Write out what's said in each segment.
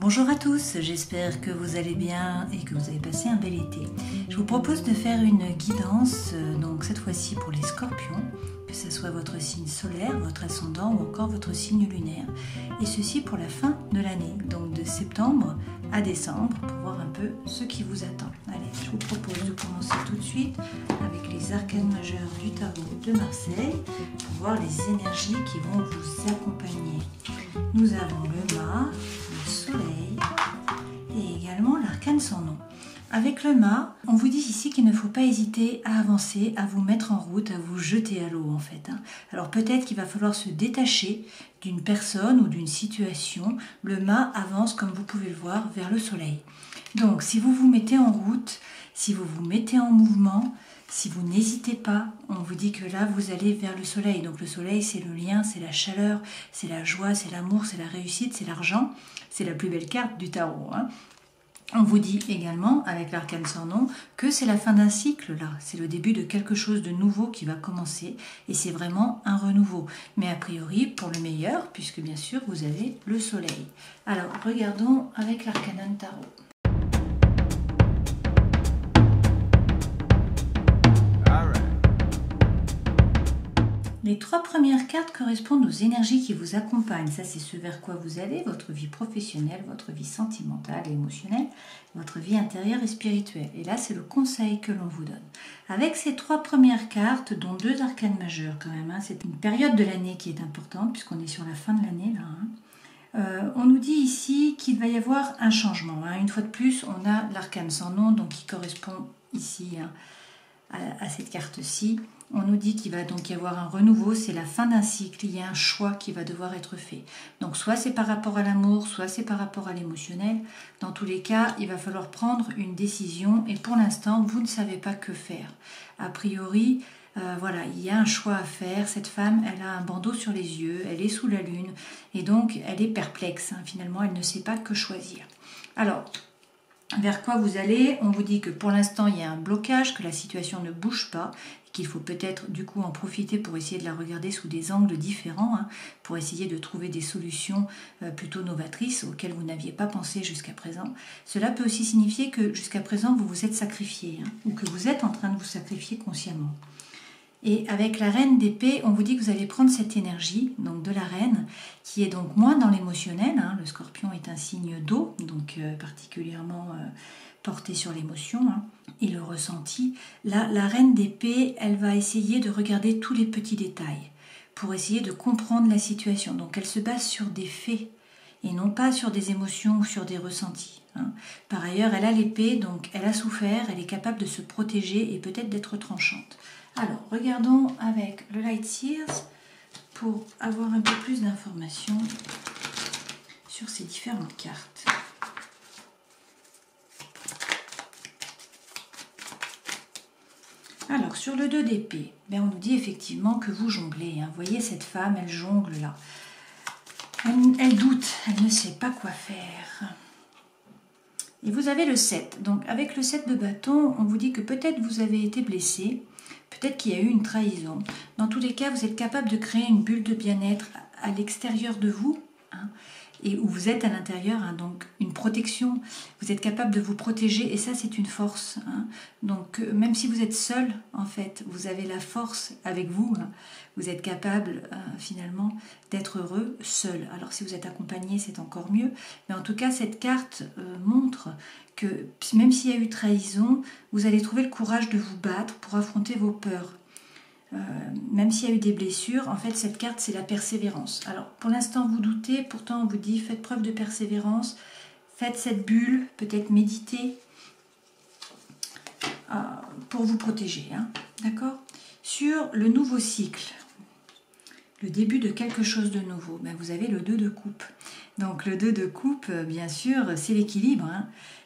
Bonjour à tous, j'espère que vous allez bien et que vous avez passé un bel été. Je vous propose de faire une guidance, donc cette fois-ci pour les scorpions, que ce soit votre signe solaire, votre ascendant ou encore votre signe lunaire, et ceci pour la fin de l'année, donc de septembre à décembre, pour voir un peu ce qui vous attend. Allez, je vous propose de commencer tout de suite avec les arcanes majeurs du tarot de Marseille, pour voir les énergies qui vont vous accompagner. Nous avons le mât, le soleil et également l'arcane sans nom. Avec le mât, on vous dit ici qu'il ne faut pas hésiter à avancer, à vous mettre en route, à vous jeter à l'eau en fait. Alors peut-être qu'il va falloir se détacher d'une personne ou d'une situation. Le mât avance, comme vous pouvez le voir, vers le soleil. Donc si vous vous mettez en route, si vous vous mettez en mouvement, si vous n'hésitez pas, on vous dit que là, vous allez vers le soleil. Donc le soleil, c'est le lien, c'est la chaleur, c'est la joie, c'est l'amour, c'est la réussite, c'est l'argent. C'est la plus belle carte du tarot. On vous dit également, avec l'arcane sans nom, que c'est la fin d'un cycle là. C'est le début de quelque chose de nouveau qui va commencer. Et c'est vraiment un renouveau. Mais a priori, pour le meilleur, puisque bien sûr, vous avez le soleil. Alors, regardons avec l'arcane tarot. Les trois premières cartes correspondent aux énergies qui vous accompagnent. Ça, c'est ce vers quoi vous allez, votre vie professionnelle, votre vie sentimentale et émotionnelle, votre vie intérieure et spirituelle. Et là, c'est le conseil que l'on vous donne. Avec ces trois premières cartes, dont deux arcanes majeures quand même, c'est une période de l'année qui est importante, puisqu'on est sur la fin de l'année là. On nous dit ici qu'il va y avoir un changement. Une fois de plus, on a l'arcane sans nom, donc qui correspond ici à cette carte-ci. On nous dit qu'il va donc y avoir un renouveau, c'est la fin d'un cycle, il y a un choix qui va devoir être fait. Donc soit c'est par rapport à l'amour, soit c'est par rapport à l'émotionnel. Dans tous les cas, il va falloir prendre une décision et pour l'instant, vous ne savez pas que faire. A priori, voilà, il y a un choix à faire. Cette femme, elle a un bandeau sur les yeux, elle est sous la lune et donc elle est perplexe. Finalement, elle ne sait pas que choisir. Alors, vers quoi vous allez? On vous dit que pour l'instant, il y a un blocage, que la situation ne bouge pas, qu'il faut peut-être du coup en profiter pour essayer de la regarder sous des angles différents, pour essayer de trouver des solutions plutôt novatrices auxquelles vous n'aviez pas pensé jusqu'à présent. Cela peut aussi signifier que jusqu'à présent, vous vous êtes sacrifié, ou que vous êtes en train de vous sacrifier consciemment. Et avec la reine d'épée, on vous dit que vous allez prendre cette énergie donc de la reine, qui est donc moins dans l'émotionnel. Le scorpion est un signe d'eau, donc particulièrement porté sur l'émotion et le ressenti. Là, la reine d'épée, elle va essayer de regarder tous les petits détails pour essayer de comprendre la situation. Donc elle se base sur des faits et non pas sur des émotions ou sur des ressentis. Par ailleurs, elle a l'épée, donc elle a souffert, elle est capable de se protéger et peut-être d'être tranchante. Alors, regardons avec le Light Seers pour avoir un peu plus d'informations sur ces différentes cartes. Alors, sur le 2 d'épée, on nous dit effectivement que vous jonglez. Vous voyez cette femme, elle jongle là. Elle doute, elle ne sait pas quoi faire. Et vous avez le 7. Donc, avec le 7 de bâton, on vous dit que peut-être vous avez été blessé. Peut-être qu'il y a eu une trahison. Dans tous les cas, vous êtes capable de créer une bulle de bien-être à l'extérieur de vous, et où vous êtes à l'intérieur, donc une protection. Vous êtes capable de vous protéger, et ça, c'est une force. Donc, même si vous êtes seul, en fait, vous avez la force avec vous. Vous êtes capable, finalement, d'être heureux seul. Alors, si vous êtes accompagné, c'est encore mieux. Mais en tout cas, cette carte montre que même s'il y a eu trahison, vous allez trouver le courage de vous battre pour affronter vos peurs. Même s'il y a eu des blessures, en fait, cette carte, c'est la persévérance. Alors, pour l'instant, vous doutez, pourtant, on vous dit, faites preuve de persévérance, faites cette bulle, peut-être méditez, pour vous protéger, d'accord? Sur le nouveau cycle, le début de quelque chose de nouveau, vous avez le 2 de coupe. Donc, le 2 de coupe, bien sûr, c'est l'équilibre,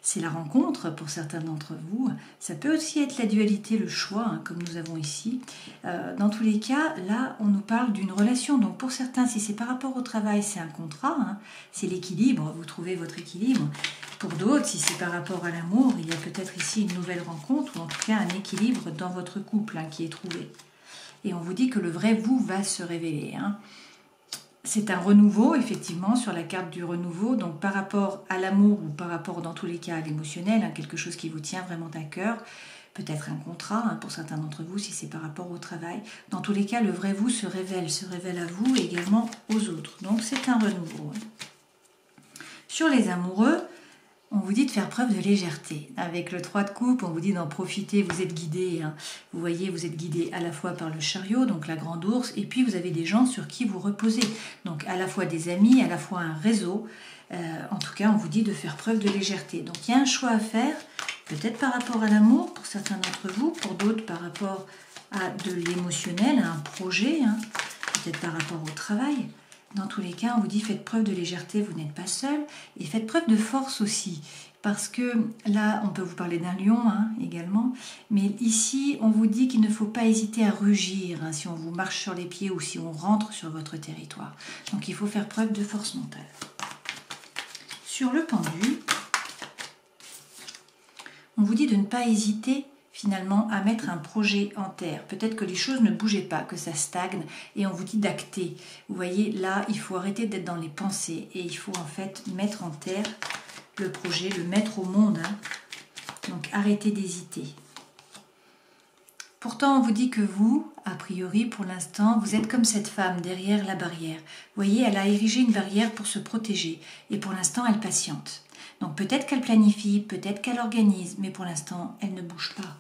c'est la rencontre pour certains d'entre vous. Ça peut aussi être la dualité, le choix, comme nous avons ici. Dans tous les cas, là, on nous parle d'une relation. Donc pour certains, si c'est par rapport au travail, c'est un contrat, c'est l'équilibre, vous trouvez votre équilibre. Pour d'autres, si c'est par rapport à l'amour, il y a peut-être ici une nouvelle rencontre, ou en tout cas un équilibre dans votre couple qui est trouvé. Et on vous dit que le vrai vous va se révéler. c'est un renouveau, effectivement, sur la carte du renouveau. Donc, par rapport à l'amour ou par rapport, dans tous les cas, à l'émotionnel, hein, quelque chose qui vous tient vraiment à cœur. Peut-être un contrat, hein, pour certains d'entre vous, si c'est par rapport au travail. Dans tous les cas, le vrai vous se révèle à vous et également aux autres. Donc, c'est un renouveau. Hein. Sur les amoureux, on vous dit de faire preuve de légèreté. Avec le 3 de coupe, on vous dit d'en profiter, vous êtes guidé. Hein. Vous voyez, vous êtes guidé à la fois par le chariot, donc la grande ours, et puis vous avez des gens sur qui vous reposez. Donc à la fois des amis, à la fois un réseau. En tout cas, on vous dit de faire preuve de légèreté. Donc il y a un choix à faire, peut-être par rapport à l'amour, pour certains d'entre vous, pour d'autres par rapport à de l'émotionnel, à un projet, hein. Peut-être par rapport au travail. Dans tous les cas, on vous dit faites preuve de légèreté, vous n'êtes pas seul, et faites preuve de force aussi, parce que là, on peut vous parler d'un lion hein, également, mais ici, on vous dit qu'il ne faut pas hésiter à rugir hein, si on vous marche sur les pieds ou si on rentre sur votre territoire. Donc, il faut faire preuve de force mentale. Sur le pendu, on vous dit de ne pas hésiter finalement à mettre un projet en terre. Peut-être que les choses ne bougeaient pas, que ça stagne et on vous dit d'acter. Vous voyez, là, il faut arrêter d'être dans les pensées et il faut en fait mettre en terre le projet, le mettre au monde. Hein. Donc, arrêtez d'hésiter. Pourtant, on vous dit que vous, a priori, pour l'instant, vous êtes comme cette femme derrière la barrière. Vous voyez, elle a érigé une barrière pour se protéger et pour l'instant, elle patiente. Donc peut-être qu'elle planifie, peut-être qu'elle organise, mais pour l'instant, elle ne bouge pas.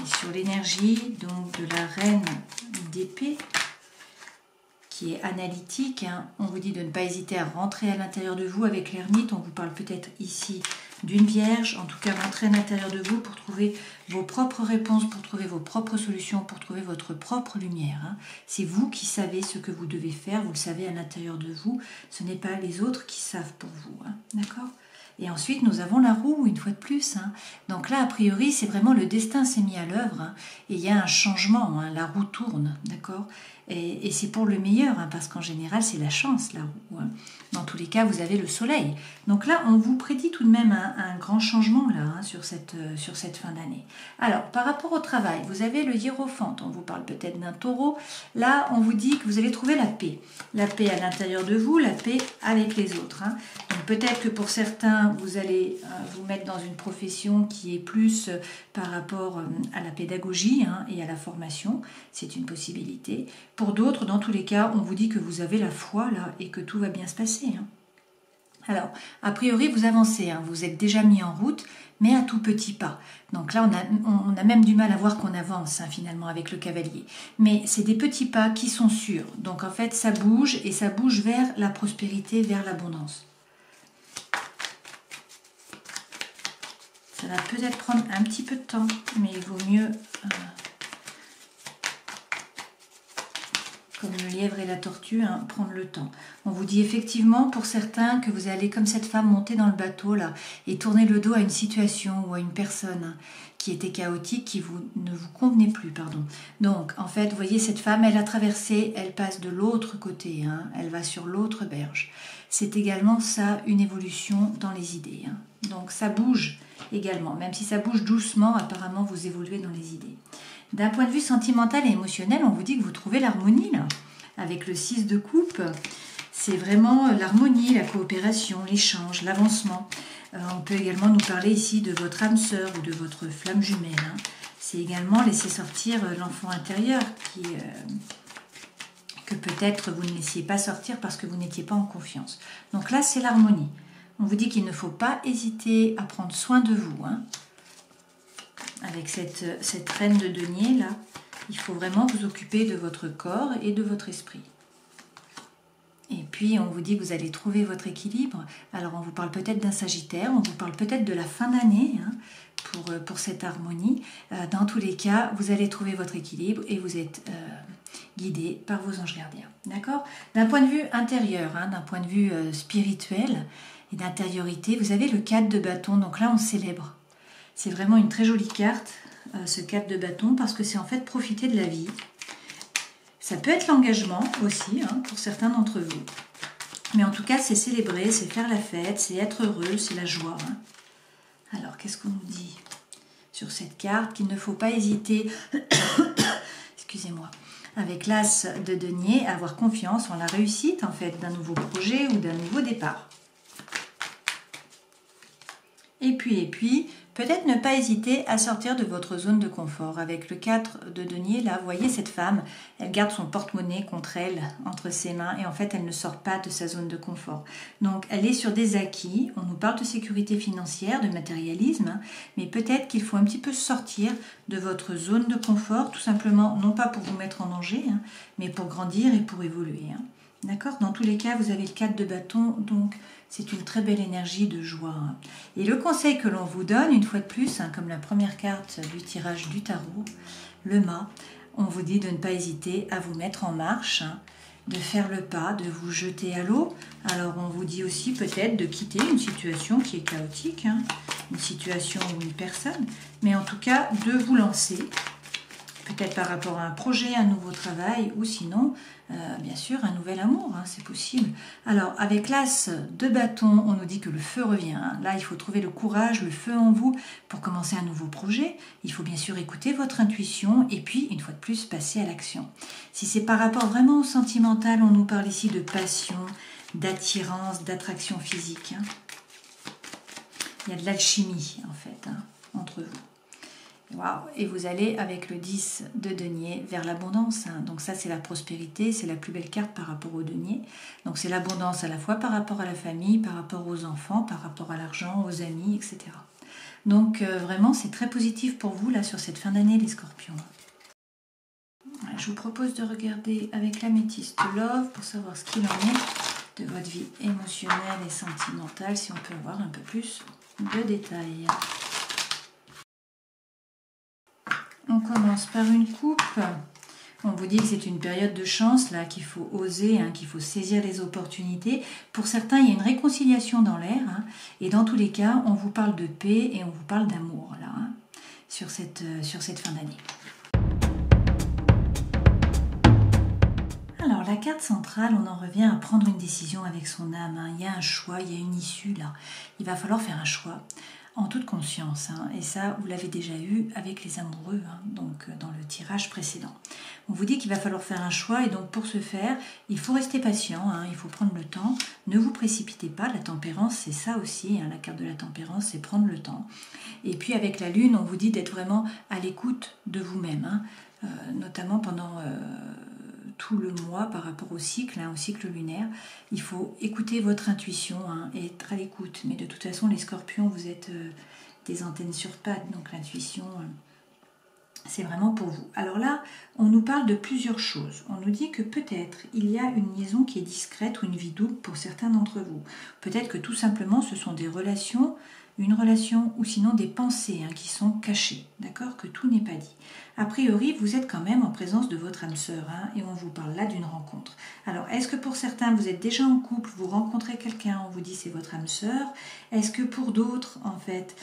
Et sur l'énergie donc de la reine d'épée, qui est analytique, hein, on vous dit de ne pas hésiter à rentrer à l'intérieur de vous avec l'ermite. On vous parle peut-être ici d'une vierge, en tout cas rentrer à l'intérieur de vous pour trouver vos propres réponses, pour trouver vos propres solutions, pour trouver votre propre lumière. Hein. C'est vous qui savez ce que vous devez faire, vous le savez à l'intérieur de vous, ce n'est pas les autres qui savent pour vous. Hein. D'accord ? Et ensuite, nous avons la roue, une fois de plus. Hein. Donc là, a priori, c'est vraiment le destin s'est mis à l'œuvre. Hein, et il y a un changement, hein, la roue tourne, d'accord ? Et c'est pour le meilleur, hein, parce qu'en général, c'est la chance, la roue. Hein. Dans tous les cas, vous avez le soleil. Donc là, on vous prédit tout de même un grand changement là, hein, sur cette fin d'année. Alors, par rapport au travail, vous avez le hiérophante. On vous parle peut-être d'un taureau. Là, on vous dit que vous allez trouver la paix. La paix à l'intérieur de vous, la paix avec les autres. Hein. Donc peut-être que pour certains, vous allez vous mettre dans une profession qui est plus par rapport à la pédagogie hein, et à la formation. C'est une possibilité. Pour d'autres, dans tous les cas, on vous dit que vous avez la foi là et que tout va bien se passer. Hein. Alors, a priori, vous avancez, hein, vous êtes déjà mis en route, mais à tout petit pas. Donc là, on a même du mal à voir qu'on avance hein, finalement avec le cavalier. Mais c'est des petits pas qui sont sûrs. Donc en fait, ça bouge et ça bouge vers la prospérité, vers l'abondance. Ça va peut-être prendre un petit peu de temps, mais il vaut mieux... comme le lièvre et la tortue, hein, prendre le temps. On vous dit effectivement pour certains que vous allez comme cette femme monter dans le bateau là et tourner le dos à une situation ou à une personne hein, qui était chaotique, qui ne vous convenait plus, pardon. Donc en fait, vous voyez cette femme, elle a traversé, elle passe de l'autre côté, hein, elle va sur l'autre berge. C'est également ça, une évolution dans les idées. Hein. Donc ça bouge également, même si ça bouge doucement, apparemment vous évoluez dans les idées. D'un point de vue sentimental et émotionnel, on vous dit que vous trouvez l'harmonie là, avec le 6 de coupe. C'est vraiment l'harmonie, la coopération, l'échange, l'avancement. On peut également nous parler ici de votre âme sœur ou de votre flamme jumelle. Hein. C'est également laisser sortir l'enfant intérieur que peut-être vous ne laissiez pas sortir parce que vous n'étiez pas en confiance. Donc là, c'est l'harmonie. On vous dit qu'il ne faut pas hésiter à prendre soin de vous. Hein. Avec cette reine de denier là, il faut vraiment vous occuper de votre corps et de votre esprit. Et puis on vous dit que vous allez trouver votre équilibre. Alors on vous parle peut-être d'un Sagittaire, on vous parle peut-être de la fin d'année hein, pour cette harmonie. Dans tous les cas, vous allez trouver votre équilibre et vous êtes guidé par vos anges gardiens. D'accord ? D'un point de vue intérieur, hein, d'un point de vue spirituel et d'intériorité, vous avez le 4 de bâton. Donc là, on célèbre. C'est vraiment une très jolie carte, ce 4 de bâton, parce que c'est en fait profiter de la vie. Ça peut être l'engagement aussi, hein, pour certains d'entre vous. Mais en tout cas, c'est célébrer, c'est faire la fête, c'est être heureux, c'est la joie. Hein. Alors, qu'est-ce qu'on nous dit sur cette carte? Qu'il ne faut pas hésiter, excusez-moi, avec l'As de denier, avoir confiance en la réussite en fait d'un nouveau projet ou d'un nouveau départ. Et puis, peut-être ne pas hésiter à sortir de votre zone de confort. Avec le 4 de denier, là, vous voyez cette femme, elle garde son porte-monnaie contre elle, entre ses mains, et en fait, elle ne sort pas de sa zone de confort. Donc, elle est sur des acquis. On nous parle de sécurité financière, de matérialisme, hein, mais peut-être qu'il faut un petit peu sortir de votre zone de confort, tout simplement, non pas pour vous mettre en danger, hein, mais pour grandir et pour évoluer. Hein. D'accord ? Dans tous les cas, vous avez le 4 de bâton, donc c'est une très belle énergie de joie. Hein. Et le conseil que l'on vous donne, une fois de plus, hein, comme la première carte du tirage du tarot, le mât, on vous dit de ne pas hésiter à vous mettre en marche, hein, de faire le pas, de vous jeter à l'eau. Alors on vous dit aussi peut-être de quitter une situation qui est chaotique, hein, une situation ou une personne, mais en tout cas de vous lancer. Peut-être par rapport à un projet, un nouveau travail, ou sinon, bien sûr, un nouvel amour, hein, c'est possible. Alors, avec l'As de bâton, on nous dit que le feu revient. Hein. Là, il faut trouver le courage, le feu en vous pour commencer un nouveau projet. Il faut bien sûr écouter votre intuition et puis, une fois de plus, passer à l'action. Si c'est par rapport vraiment au sentimental, on nous parle ici de passion, d'attirance, d'attraction physique. Hein. Il y a de l'alchimie, en fait, hein, entre vous. Wow. Et vous allez avec le 10 de denier vers l'abondance. Hein. Donc ça, c'est la prospérité, c'est la plus belle carte par rapport au denier. Donc c'est l'abondance à la fois par rapport à la famille, par rapport aux enfants, par rapport à l'argent, aux amis, etc. Donc vraiment, c'est très positif pour vous là sur cette fin d'année, les scorpions. Je vous propose de regarder avec l'améthyste Love pour savoir ce qu'il en est de votre vie émotionnelle et sentimentale, si on peut avoir un peu plus de détails. On commence par une coupe. On vous dit que c'est une période de chance, là, qu'il faut oser, hein, qu'il faut saisir les opportunités. Pour certains, il y a une réconciliation dans l'air. Hein, et dans tous les cas, on vous parle de paix et on vous parle d'amour, là, hein, sur cette fin d'année. Alors, la carte centrale, on en revient à prendre une décision avec son âme. Hein. Il y a un choix, il y a une issue, là. Il va falloir faire un choix. En toute conscience, hein, et ça vous l'avez déjà eu avec les amoureux, hein, donc dans le tirage précédent. On vous dit qu'il va falloir faire un choix et donc pour ce faire, il faut rester patient, hein, il faut prendre le temps, ne vous précipitez pas, la tempérance c'est ça aussi, hein, la carte de la tempérance c'est prendre le temps. Et puis avec la lune, on vous dit d'être vraiment à l'écoute de vous-même, hein, notamment pendant tout le mois par rapport au cycle lunaire. Il faut écouter votre intuition hein, et être à l'écoute. Mais de toute façon, les scorpions, vous êtes des antennes sur pattes, donc l'intuition, c'est vraiment pour vous. Alors là, on nous parle de plusieurs choses. On nous dit que peut-être il y a une liaison qui est discrète ou une vie double pour certains d'entre vous. Peut-être que tout simplement, ce sont des relations, une relation ou sinon des pensées hein, qui sont cachées, d'accord, que tout n'est pas dit. A priori, vous êtes quand même en présence de votre âme sœur hein, et on vous parle là d'une rencontre. Alors, est-ce que pour certains, vous êtes déjà en couple, vous rencontrez quelqu'un, on vous dit c'est votre âme sœur? Est-ce que pour d'autres, en fait,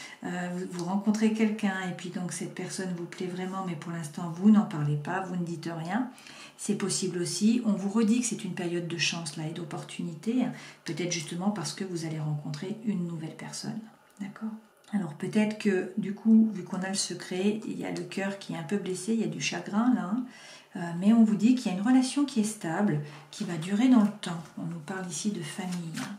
vous rencontrez quelqu'un et puis donc cette personne vous plaît vraiment, mais pour l'instant, vous n'en parlez pas, vous ne dites rien? C'est possible aussi. On vous redit que c'est une période de chance là et d'opportunité, hein, peut-être justement parce que vous allez rencontrer une nouvelle personne. D'accord ? Alors peut-être que du coup, vu qu'on a le secret, il y a le cœur qui est un peu blessé, il y a du chagrin là, mais on vous dit qu'il y a une relation qui est stable, qui va durer dans le temps. On nous parle ici de famille. Hein.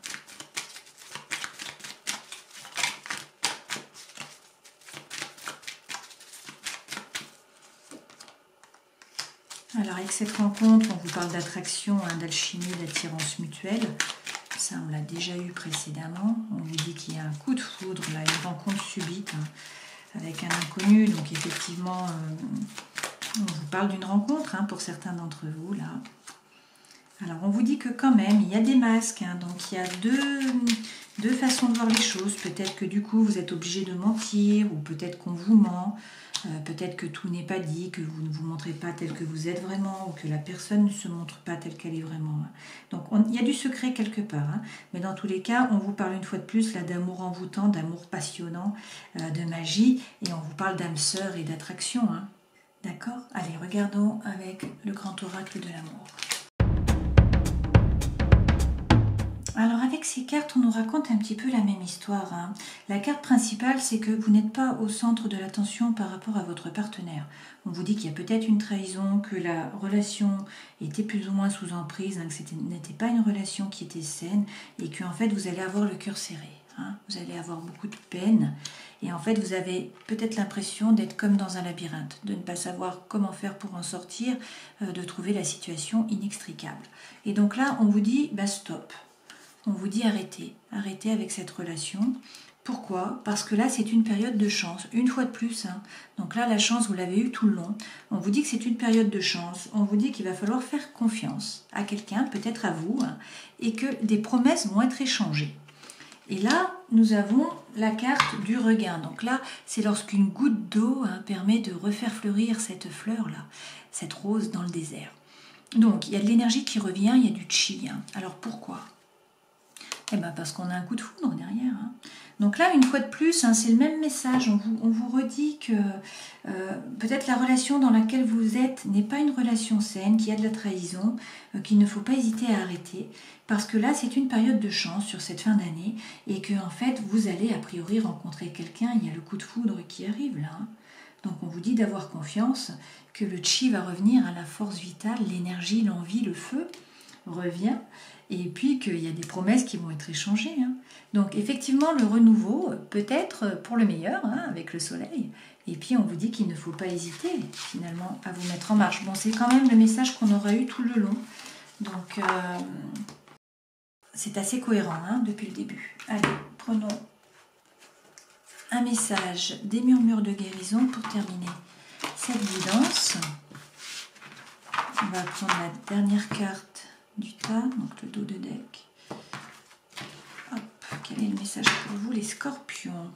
Alors avec cette rencontre, on vous parle d'attraction, hein, d'alchimie, d'attirance mutuelle. Ça, on l'a déjà eu précédemment. On vous dit qu'il y a un coup de foudre, là, une rencontre subite hein, avec un inconnu. Donc effectivement, on vous parle d'une rencontre hein, pour certains d'entre vous là. Alors on vous dit que quand même, il y a des masques. Hein, donc il y a deux façons de voir les choses. Peut-être que du coup, vous êtes obligé de mentir ou peut-être qu'on vous ment. Peut-être que tout n'est pas dit, que vous ne vous montrez pas tel que vous êtes vraiment ou que la personne ne se montre pas telle qu'elle est vraiment. Donc il y a du secret quelque part, hein, mais dans tous les cas, on vous parle une fois de plus là d'amour envoûtant, d'amour passionnant, de magie, et on vous parle d'âme sœur et d'attraction. Hein. D'accord ? Allez, regardons avec le grand oracle de l'amour. Alors avec ces cartes, on nous raconte un petit peu la même histoire, hein. La carte principale, c'est que vous n'êtes pas au centre de l'attention par rapport à votre partenaire. On vous dit qu'il y a peut-être une trahison, que la relation était plus ou moins sous emprise, hein, que ce n'était pas une relation qui était saine et que en fait vous allez avoir le cœur serré, hein. Vous allez avoir beaucoup de peine et en fait vous avez peut-être l'impression d'être comme dans un labyrinthe, de ne pas savoir comment faire pour en sortir, de trouver la situation inextricable. Et donc là, on vous dit stop. On vous dit arrêtez avec cette relation. Pourquoi? Parce que là, c'est une période de chance, une fois de plus, hein. Donc là, la chance, vous l'avez eue tout le long. On vous dit que c'est une période de chance. On vous dit qu'il va falloir faire confiance à quelqu'un, peut-être à vous, hein, et que des promesses vont être échangées. Et là, nous avons la carte du regain. Donc là, c'est lorsqu'une goutte d'eau, hein, permet de refaire fleurir cette fleur-là, cette rose dans le désert. Donc, il y a de l'énergie qui revient, il y a du chi, hein. Alors pourquoi? Eh bien parce qu'on a un coup de foudre derrière, hein. Donc là, une fois de plus, hein, c'est le même message. On vous redit que peut-être la relation dans laquelle vous êtes n'est pas une relation saine, qu'il y a de la trahison, qu'il ne faut pas hésiter à arrêter. Parce que là, c'est une période de chance sur cette fin d'année et que en fait, vous allez a priori rencontrer quelqu'un. Il y a le coup de foudre qui arrive là, hein. Donc on vous dit d'avoir confiance, que le chi va revenir à la force vitale, l'énergie, l'envie, le feu revient. Et puis qu'il y a des promesses qui vont être échangées, hein. Donc effectivement, le renouveau peut être pour le meilleur, hein, avec le soleil. Et puis on vous dit qu'il ne faut pas hésiter finalement à vous mettre en marche. Bon, c'est quand même le message qu'on aura eu tout le long. Donc c'est assez cohérent, hein, depuis le début. Allez, prenons un message des murmures de guérison pour terminer cette guidance. On va prendre la dernière carte du tas, donc le dos de deck. Hop, quel est le message pour vous, les scorpions?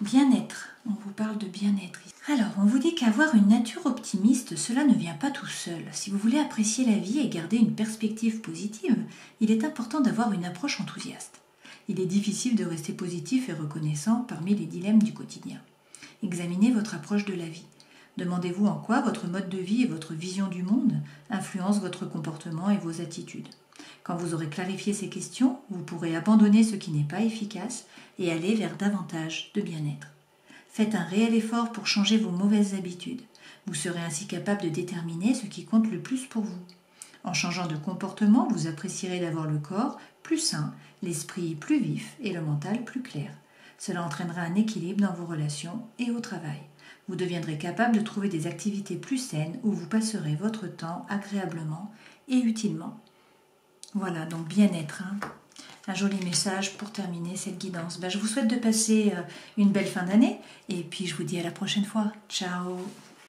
Bien-être, on vous parle de bien-être. Alors, on vous dit qu'avoir une nature optimiste, cela ne vient pas tout seul. Si vous voulez apprécier la vie et garder une perspective positive, il est important d'avoir une approche enthousiaste. Il est difficile de rester positif et reconnaissant parmi les dilemmes du quotidien. Examinez votre approche de la vie. Demandez-vous en quoi votre mode de vie et votre vision du monde influencent votre comportement et vos attitudes. Quand vous aurez clarifié ces questions, vous pourrez abandonner ce qui n'est pas efficace et aller vers davantage de bien-être. Faites un réel effort pour changer vos mauvaises habitudes. Vous serez ainsi capable de déterminer ce qui compte le plus pour vous. En changeant de comportement, vous apprécierez d'avoir le corps plus sain, l'esprit plus vif et le mental plus clair. Cela entraînera un équilibre dans vos relations et au travail. Vous deviendrez capable de trouver des activités plus saines où vous passerez votre temps agréablement et utilement. Voilà, donc bien-être, hein. Un joli message pour terminer cette guidance. Je vous souhaite de passer une belle fin d'année et puis je vous dis à la prochaine fois. Ciao!